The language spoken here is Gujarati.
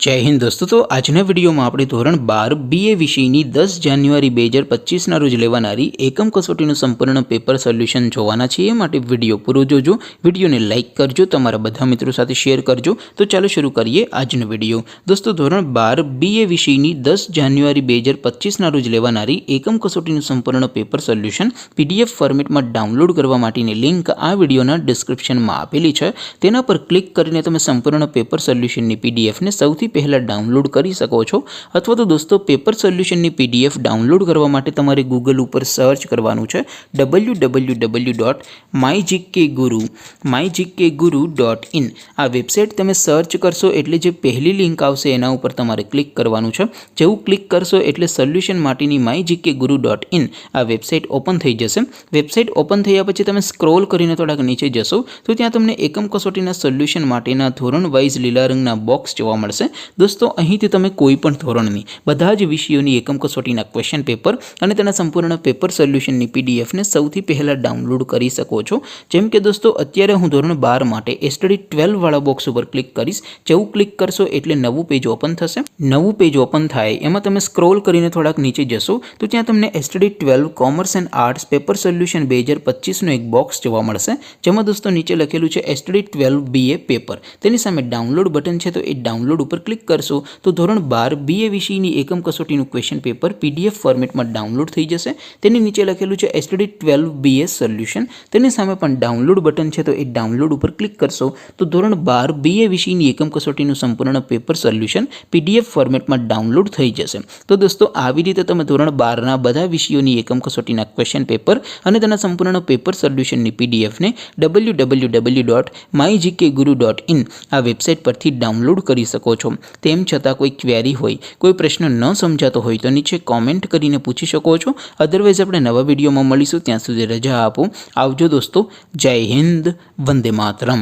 जय हिंद दोस्तों। तो आजना विडियो में આપણે ધોરણ 12 बीए વિષયની 10 જાન્યુઆરી 2025 ના રોજ લેવાનારી એકમ કસોટીનું સંપૂર્ણ પેપર સોલ્યુશન જોવાના છીએ। માટે વિડિયો પૂરો જોજો, વિડિયોને લાઈક કરજો, તમારા બધા મિત્રો સાથે શેર કરજો। તો ચાલો શરૂ કરીએ આજનો વિડિયો। દોસ્તો ધોરણ 12 बीए વિષયની 10 જાન્યુઆરી 2025 ના રોજ લેવાનારી એકમ કસોટીનું સંપૂર્ણ પેપર સોલ્યુશન પીડીએફ ફોર્મેટમાં ડાઉનલોડ કરવા માટેની લિંક આ વિડિયોના ડિસ્ક્રિપ્શનમાં આપેલી છે। તેના પર ક્લિક કરીને તમે સંપૂર્ણ પેપર સોલ્યુશનની પીડીએફ ને સૌથી पहला डाउनलॉड कर सको छो। अथवा तो दोस्तों पेपर सोल्यूशन की पीडीएफ डाउनलॉड करवा माटे तमारे गूगल पर सर्च करवानुं छे www.mygkguru.in। आ वेबसाइट तमे सर्च करशो एटले जे पहली लिंक आवशे एना उपर तमारे क्लिक करवानुं छे। जेवुं क्लिक करशो एटले सोल्यूशन माटेनी mygkguru.in आ वेबसाइट ओपन थई जशे। वेबसाइट ओपन थया पछी तमे स्क्रॉल करीने थोड़ाक नीचे जशो तो त्यां तमने एकम कसोटीना सोल्यूशन माटेना धोरण वाइज लीला रंगना बॉक्स जोवा मळशे। दोस्तों અહીંથી તમે કોઈ પણ ધોરણની બધા જ વિષયોની એકમ કસોટીના ક્વેશ્ચન પેપર અને તેના સંપૂર્ણ પેપર સોલ્યુશનની પીડીએફ ને સૌથી પહેલા ડાઉનલોડ કરી શકો છો। જેમ કે દોસ્તો અત્યારે હું ધોરણ 12 માટે સ્ટડી 12 વાળા બોક્સ ઉપર ક્લિક કરીશ। જેવું ક્લિક કરશો એટલે નવું પેજ ઓપન થશે। નવું પેજ ઓપન થાય એમાં તમે સ્ક્રોલ કરીને થોડાક નીચે જશો તો ત્યાં તમને study 12 commerce and arts paper solution 2025 નો એક બોક્સ જોવા મળશે। જેમાં દોસ્તો નીચે લખેલું છે સ્ટડી 12 બીએ પેપર। તેની સામે ડાઉનલોડ બટન છે તો એ ડાઉનલોડ ઉપર क्लिक करशो तो धोरण 12 बीए विषयनी एकम कसोटीનું क्वेश्चन पेपर पीडीएफ फॉर्मेट में डाउनलॉड थई जशे। तेनी नीचे लखेलुं छे स्टडी 12 बीए सोल्यूशन। तेनी सामे पण डाउनलॉड बटन छे तो ए डाउनलॉड पर क्लिक करशो तो धोरण 12 बीए विषयनी एकम कसोटीનું संपूर्ण पेपर सोल्यूशन पीडीएफ फॉर्मेट में डाउनलॉड थई जशे। तो दोस्तों આવી રીતે તમે ધોરણ 12 ના બધા વિષયોની એકમ કસોટીના ક્વેશ્ચન પેપર અને તેના સંપૂર્ણ પેપર સોલ્યુશનની પીડીએફ ને www.mygkguru.in આ વેબસાઇટ પરથી ડાઉનલોડ કરી શકો છો। તેમ છતાં કોઈ ક્વેરી હોય, કોઈ પ્રશ્ન ન સમજાતો હોય તો નીચે કોમેન્ટ કરીને પૂછી શકો છો। અધરવાઇઝ આપણે નવા વિડીયોમાં મળીશું, ત્યાં સુધી રજા આપો। આવજો દોસ્તો। જય હિન્દ, વંદે માતરમ।